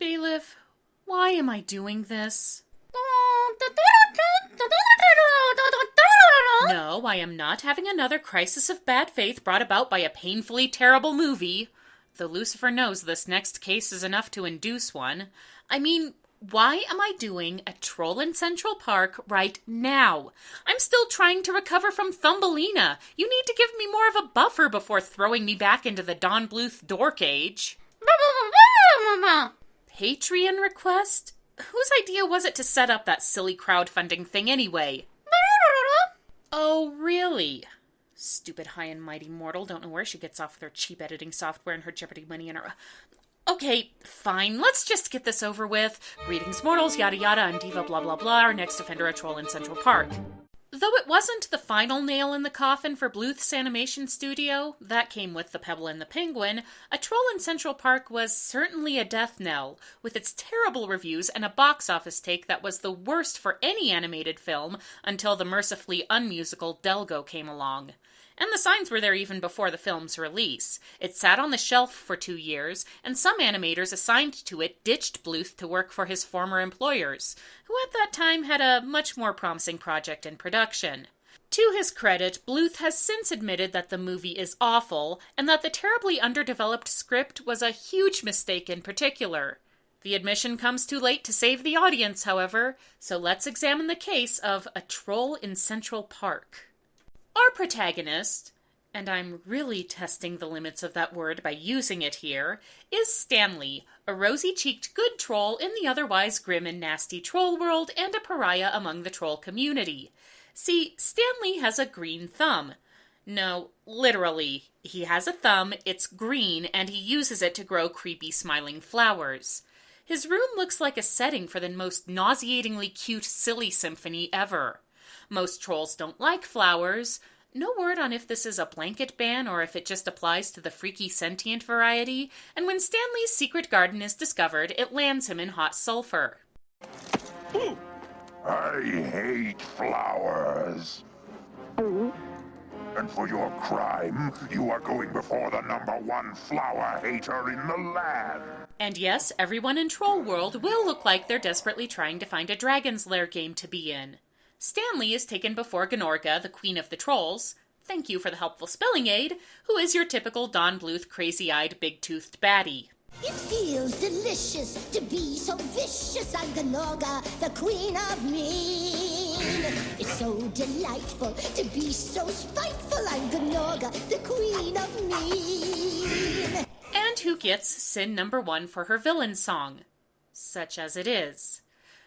Bailiff, why am I doing this? No, I am not having another crisis of bad faith brought about by a painfully terrible movie. Though Lucifer knows this next case is enough to induce one. I mean, why am I doing a troll in Central Park right now? I'm still trying to recover from Thumbelina. You need to give me more of a buffer before throwing me back into the Don Bluth door cage. Patreon request? Whose idea was it to set up that silly crowdfunding thing anyway? Oh, really? Stupid high and mighty mortal. Don't know where she gets off with her cheap editing software and her Jeopardy money in her... Okay, fine. Let's just get this over with. Greetings, mortals, yada yada, I'm Diva blah blah blah, our next offender a troll in Central Park. Though it wasn't the final nail in the coffin for Bluth's animation studio, that came with The Pebble and the Penguin, A Troll in Central Park was certainly a death knell, with its terrible reviews and a box office take that was the worst for any animated film until the mercifully unmusical Delgo came along. And the signs were there even before the film's release. It sat on the shelf for 2 years, and some animators assigned to it ditched Bluth to work for his former employers, who at that time had a much more promising project in production. To his credit, Bluth has since admitted that the movie is awful, and that the terribly underdeveloped script was a huge mistake in particular. The admission comes too late to save the audience, however, so let's examine the case of A Troll in Central Park. Our protagonist, and I'm really testing the limits of that word by using it here, is Stanley, a rosy-cheeked good troll in the otherwise grim and nasty troll world and a pariah among the troll community. See, Stanley has a green thumb. No, literally, he has a thumb, it's green, and he uses it to grow creepy smiling flowers. His room looks like a setting for the most nauseatingly cute silly symphony ever. Most trolls don't like flowers. No word on if this is a blanket ban or if it just applies to the freaky sentient variety, and when Stanley's secret garden is discovered, it lands him in hot sulfur. I hate flowers. And for your crime, you are going before the #1 flower hater in the land. And yes, everyone in Troll World will look like they're desperately trying to find a Dragon's Lair game to be in. Stanley is taken before Gnorga, the queen of the trolls, thank you for the helpful spelling aid, who is your typical Don Bluth crazy-eyed, big-toothed baddie. It feels delicious to be so vicious. I'm Gnorga, the queen of mean. It's so delightful to be so spiteful. I'm Gnorga, the queen of mean. And who gets sin #1 for her villain song, such as it is.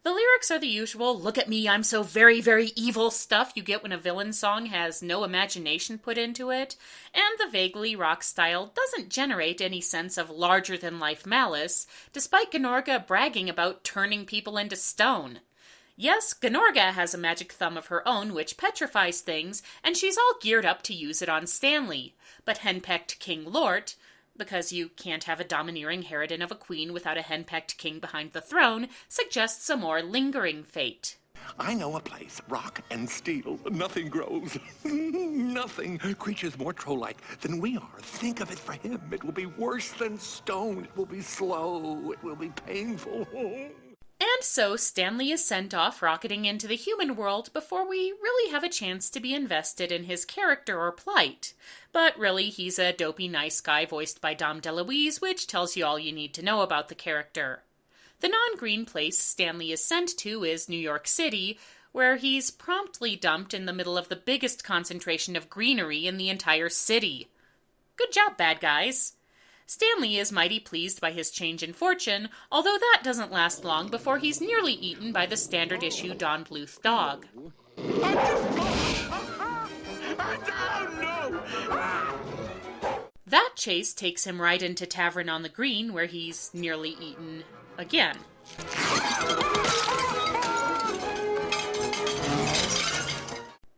The lyrics are the usual, look at me, I'm so very, very evil stuff you get when a villain song has no imagination put into it, and the vaguely rock style doesn't generate any sense of larger-than-life malice, despite Gnorga bragging about turning people into stone. Yes, Gnorga has a magic thumb of her own which petrifies things, and she's all geared up to use it on Stanley, but henpecked King Lort, because you can't have a domineering harridan of a queen without a henpecked king behind the throne, suggests a more lingering fate. I know a place, rock and steel. Nothing grows. Nothing. Creatures more troll-like than we are. Think of it for him. It will be worse than stone. It will be slow. It will be painful. And so Stanley is sent off rocketing into the human world before we really have a chance to be invested in his character or plight. But really, he's a dopey nice guy voiced by Dom DeLuise, which tells you all you need to know about the character. The non-green place Stanley is sent to is New York City, where he's promptly dumped in the middle of the biggest concentration of greenery in the entire city. Good job, bad guys. Stanley is mighty pleased by his change in fortune, although that doesn't last long before he's nearly eaten by the standard issue Don Bluth dog. That chase takes him right into Tavern on the Green, where he's nearly eaten again.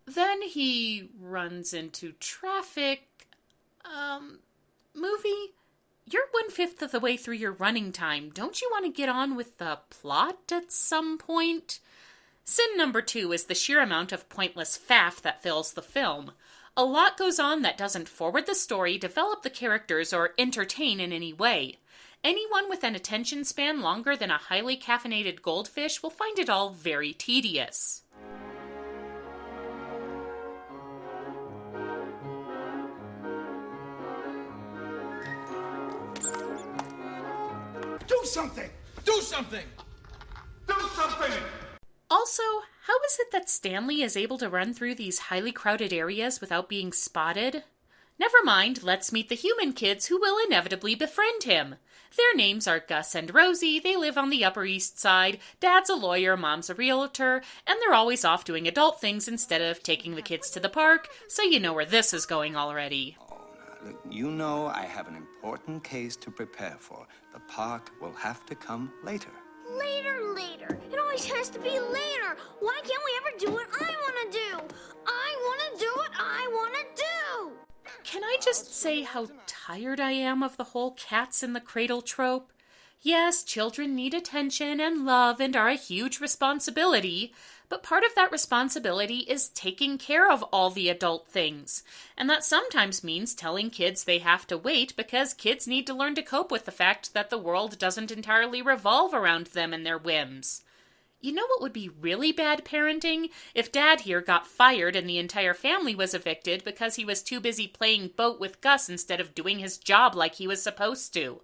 Then he runs into traffic. Movie? You're 1/5 of the way through your running time. Don't you want to get on with the plot at some point? Sin #2 is the sheer amount of pointless faff that fills the film. A lot goes on that doesn't forward the story, develop the characters, or entertain in any way. Anyone with an attention span longer than a highly caffeinated goldfish will find it all very tedious. Do something! Do something! Do something! Also, how is it that Stanley is able to run through these highly crowded areas without being spotted? Never mind, let's meet the human kids who will inevitably befriend him. Their names are Gus and Rosie, they live on the Upper East Side, Dad's a lawyer, Mom's a realtor, and they're always off doing adult things instead of taking the kids to the park, so you know where this is going already. Oh, now, look, you know I have an important case to prepare for. The park will have to come later. Later. It always has to be later. Why can't we ever do what I want to do? I want to do what I want to do. Can I just say how tired I am of the whole cats in the cradle trope? Yes, children need attention and love and are a huge responsibility, but part of that responsibility is taking care of all the adult things. And that sometimes means telling kids they have to wait because kids need to learn to cope with the fact that the world doesn't entirely revolve around them and their whims. You know what would be really bad parenting? If Dad here got fired and the entire family was evicted because he was too busy playing boat with Gus instead of doing his job like he was supposed to.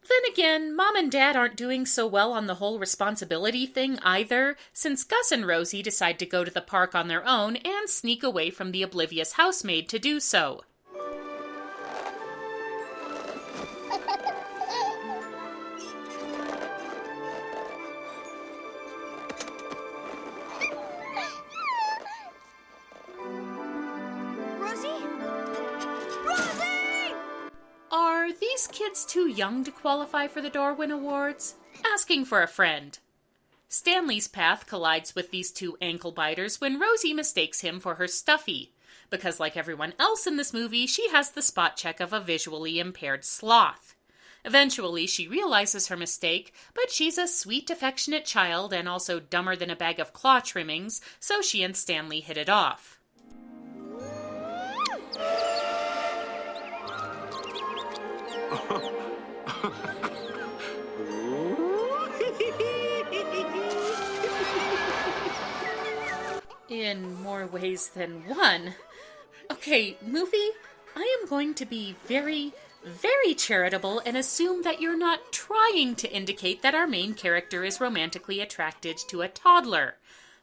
Then again, Mom and Dad aren't doing so well on the whole responsibility thing either, since Gus and Rosie decide to go to the park on their own and sneak away from the oblivious housemaid to do so. Are these kids too young to qualify for the Darwin Awards? Asking for a friend. Stanley's path collides with these two ankle biters when Rosie mistakes him for her Stuffy, because like everyone else in this movie, she has the spot check of a visually impaired sloth. Eventually, she realizes her mistake, but she's a sweet, affectionate child and also dumber than a bag of claw trimmings, so she and Stanley hit it off. In more ways than one. Okay, movie, I am going to be very, very charitable and assume that you're not trying to indicate that our main character is romantically attracted to a toddler.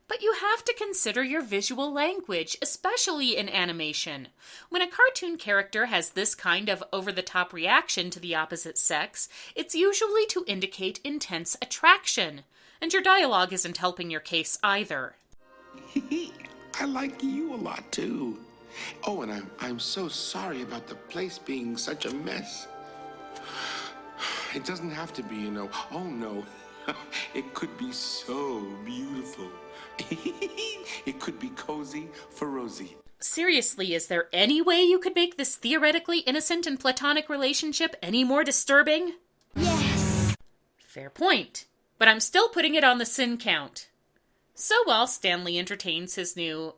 But you have to consider your visual language, especially in animation. When a cartoon character has this kind of over-the-top reaction to the opposite sex, it's usually to indicate intense attraction. And your dialogue isn't helping your case either. I like you a lot, too. Oh, and I'm so sorry about the place being such a mess. It doesn't have to be, you know. Oh, no. It could be so beautiful. It could be cozy for Rosie. Seriously, is there any way you could make this theoretically innocent and platonic relationship any more disturbing? Yes. Fair point. But I'm still putting it on the sin count. So while Stanley entertains his new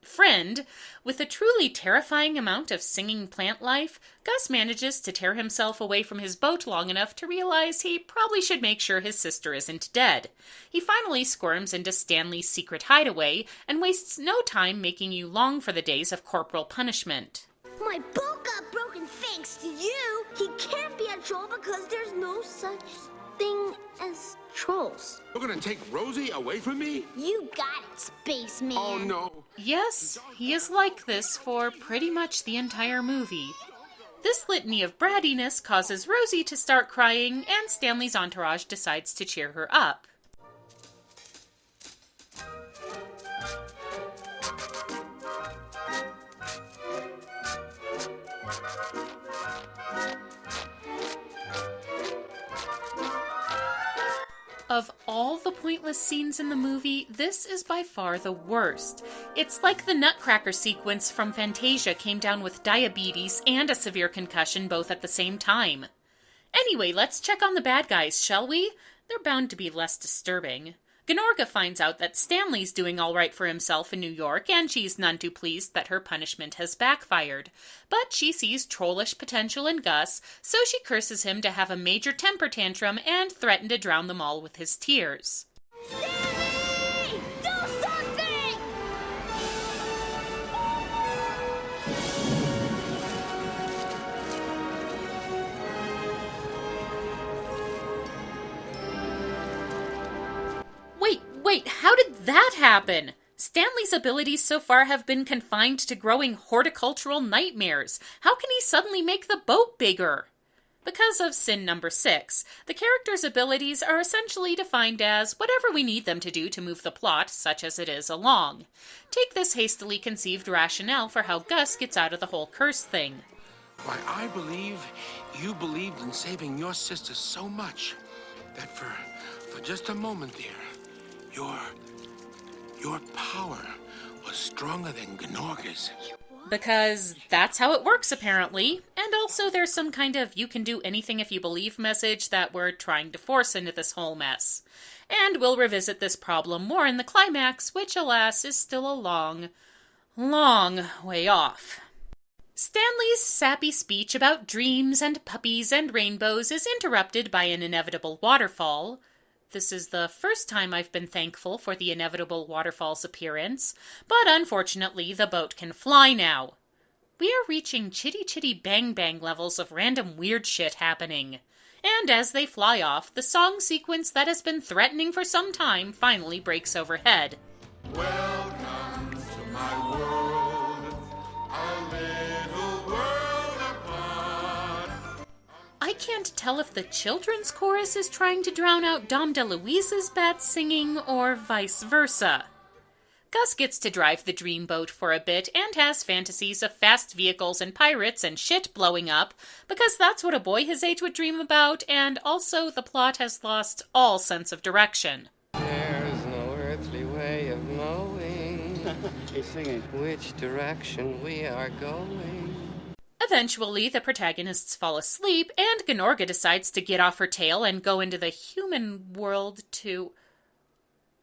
friend with a truly terrifying amount of singing plant life, Gus manages to tear himself away from his boat long enough to realize he probably should make sure his sister isn't dead. He finally squirms into Stanley's secret hideaway and wastes no time making you long for the days of corporal punishment. My boat got broken thanks to you. He can't be a troll because there's no such thing as trolls. You're gonna take Rosie away from me? You got it, spaceman. Oh, no. Yes, he is like this for pretty much the entire movie. This litany of brattiness causes Rosie to start crying, and Stanley's entourage decides to cheer her up. Of all the pointless scenes in the movie, this is by far the worst. It's like the Nutcracker sequence from Fantasia came down with diabetes and a severe concussion both at the same time. Anyway, let's check on the bad guys, shall we? They're bound to be less disturbing. Gnorga finds out that Stanley's doing all right for himself in New York, and she's none too pleased that her punishment has backfired. But she sees trollish potential in Gus, so she curses him to have a major temper tantrum and threaten to drown them all with his tears. Stanley! Do something! Wait, how did that happen? Stanley's abilities so far have been confined to growing horticultural nightmares. How can he suddenly make the boat bigger? Because of sin number 6, the character's abilities are essentially defined as whatever we need them to do to move the plot, such as it is, along. Take this hastily conceived rationale for how Gus gets out of the whole curse thing. Why, I believe you believed in saving your sister so much that for just a moment there, your power was stronger than Gnorga's. Because that's how it works, apparently. And also there's some kind of you can do anything if you believe message that we're trying to force into this whole mess. And we'll revisit this problem more in the climax, which, alas, is still a long, long way off. Stanley's sappy speech about dreams and puppies and rainbows is interrupted by an inevitable waterfall. This is the first time I've been thankful for the inevitable waterfall's appearance, but unfortunately the boat can fly now. We are reaching chitty chitty bang bang levels of random weird shit happening. And as they fly off, the song sequence that has been threatening for some time finally breaks overhead. Welcome to my world, a little world apart. I can't tell if the children's chorus is trying to drown out Dom DeLuise's bad singing, or vice versa. Gus gets to drive the dreamboat for a bit and has fantasies of fast vehicles and pirates and shit blowing up, because that's what a boy his age would dream about, and also the plot has lost all sense of direction. There's no earthly way of knowing He's singing. which direction we are going. Eventually, the protagonists fall asleep, and Gnorga decides to get off her tail and go into the human world to...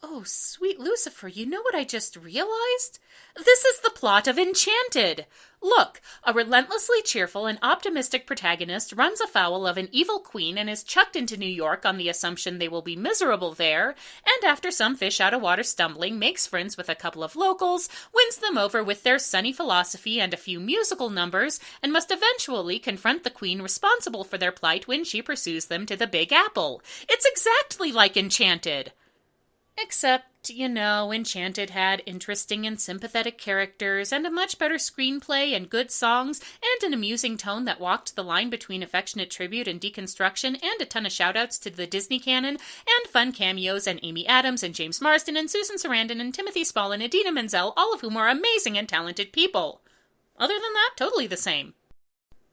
Oh, sweet Lucifer, you know what I just realized? This is the plot of Enchanted! Look, a relentlessly cheerful and optimistic protagonist runs afoul of an evil queen and is chucked into New York on the assumption they will be miserable there, and after some fish-out-of-water stumbling, makes friends with a couple of locals, wins them over with their sunny philosophy and a few musical numbers, and must eventually confront the queen responsible for their plight when she pursues them to the Big Apple. It's exactly like Enchanted! Except, Enchanted had interesting and sympathetic characters, and a much better screenplay, and good songs, and an amusing tone that walked the line between affectionate tribute and deconstruction, and a ton of shoutouts to the Disney canon, and fun cameos and Amy Adams and James Marsden and Susan Sarandon and Timothy Spall and Idina Menzel, all of whom are amazing and talented people. Other than that, totally the same.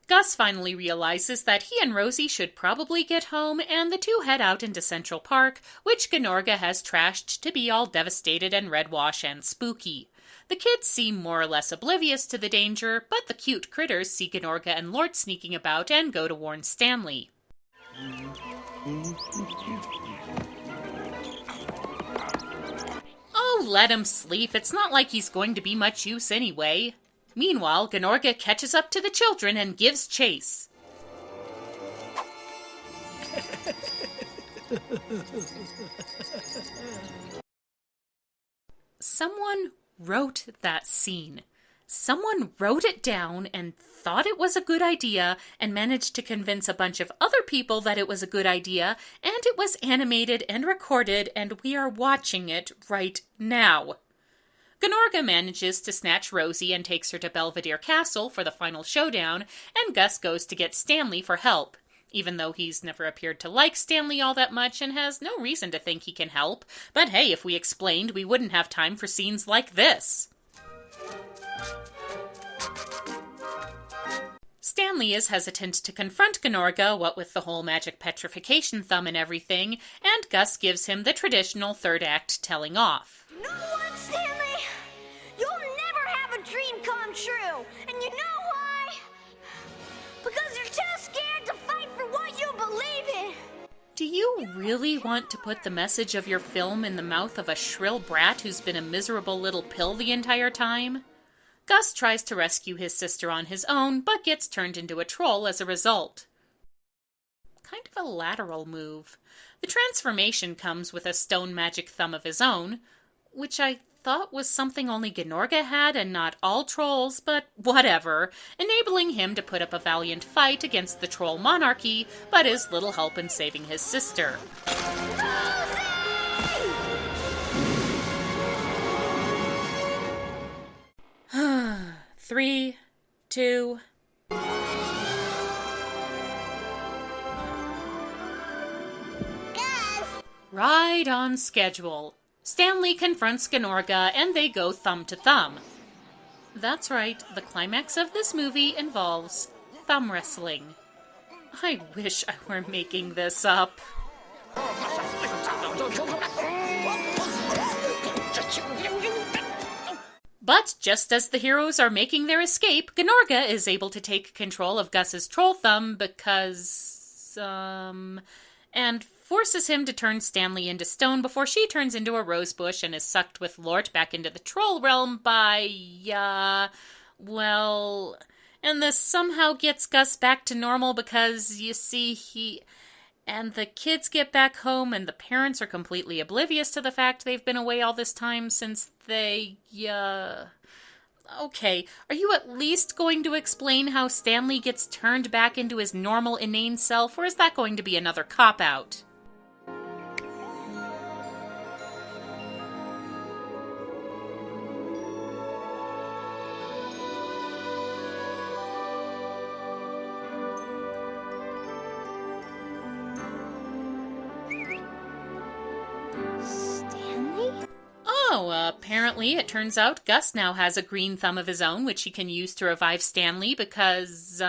Gus finally realizes that he and Rosie should probably get home, and the two head out into Central Park, which Gnorga has trashed to be all devastated and redwash and spooky. The kids seem more or less oblivious to the danger, but the cute critters see Gnorga and Lort sneaking about and go to warn Stanley. Oh, let him sleep. It's not like he's going to be much use anyway. Meanwhile, Gnorga catches up to the children and gives chase. Someone wrote that scene. Someone wrote it down and thought it was a good idea and managed to convince a bunch of other people that it was a good idea, and it was animated and recorded, and we are watching it right now. Gnorga manages to snatch Rosie and takes her to Belvedere Castle for the final showdown, and Gus goes to get Stanley for help, even though he's never appeared to like Stanley all that much and has no reason to think he can help. But hey, if we explained, we wouldn't have time for scenes like this. Stanley is hesitant to confront Gnorga, what with the whole magic petrification thumb and everything, and Gus gives him the traditional third act telling off. No one, Stanley! You'll never have a dream come true! And you know why? Because you're too scared to fight for what you believe in! Do you really want to put the message of your film in the mouth of a shrill brat who's been a miserable little pill the entire time? Gus tries to rescue his sister on his own, but gets turned into a troll as a result. Kind of a lateral move. The transformation comes with a stone magic thumb of his own, which I thought was something only Gnorga had and not all trolls, but whatever, enabling him to put up a valiant fight against the troll monarchy, but is little help in saving his sister. 3, 2... Right on schedule. Stanley confronts Gnorga and they go thumb to thumb. That's right, the climax of this movie involves thumb wrestling. I wish I were making this up. But just as the heroes are making their escape, Gnorga is able to take control of Gus's troll thumb because... and forces him to turn Stanley into stone before she turns into a rosebush and is sucked with Lort back into the troll realm by, well... And this somehow gets Gus back to normal because, you see, and the kids get back home and the parents are completely oblivious to the fact they've been away all this time since they, Okay, are you at least going to explain how Stanley gets turned back into his normal inane self, or is that going to be another cop-out? Apparently, it turns out Gus now has a green thumb of his own, which he can use to revive Stanley because,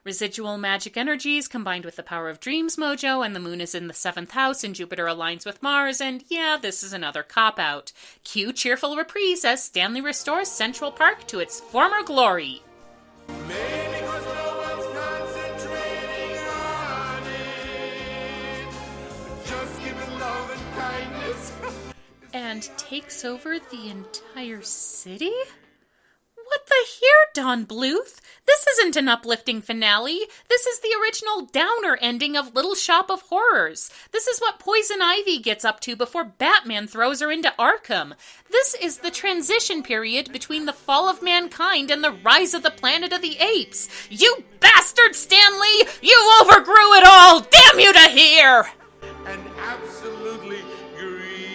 residual magic energies combined with the power of dreams mojo, and the moon is in the 7th house, and Jupiter aligns with Mars, and yeah, this is another cop-out. Cue cheerful reprise as Stanley restores Central Park to its former glory. Maybe 'cause no one's concentrating on it. Just give it love and kindness. And takes over the entire city? What the here, Don Bluth? This isn't an uplifting finale. This is the original downer ending of Little Shop of Horrors. This is what Poison Ivy gets up to before Batman throws her into Arkham. This is the transition period between the fall of mankind and the rise of the Planet of the Apes. You bastard, Stanley! You overgrew it all! Damn you to here! And absolutely green.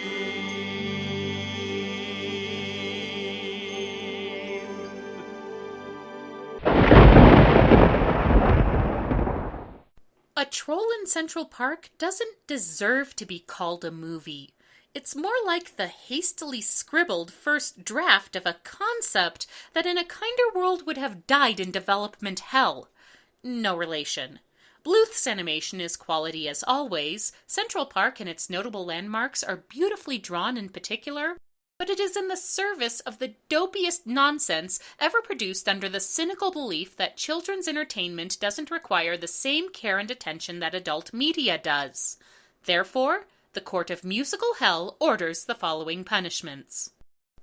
A Troll in Central Park doesn't deserve to be called a movie. It's more like the hastily scribbled first draft of a concept that in a kinder world would have died in development hell. No relation. Bluth's animation is quality as always. Central Park and its notable landmarks are beautifully drawn in particular, but it is in the service of the dopiest nonsense ever produced under the cynical belief that children's entertainment doesn't require the same care and attention that adult media does. Therefore, the Court of Musical Hell orders the following punishments.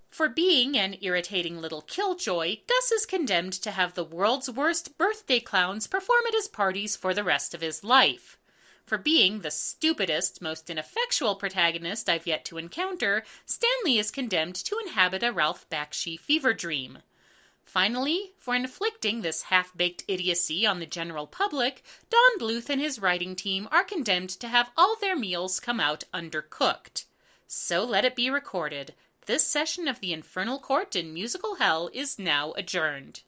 For being an irritating little killjoy, Gus is condemned to have the world's worst birthday clowns perform at his parties for the rest of his life. For being the stupidest, most ineffectual protagonist I've yet to encounter, Stanley is condemned to inhabit a Ralph Bakshi fever dream. Finally, for inflicting this half-baked idiocy on the general public, Don Bluth and his writing team are condemned to have all their meals come out undercooked. So let it be recorded. This session of the Infernal Court in Musical Hell is now adjourned.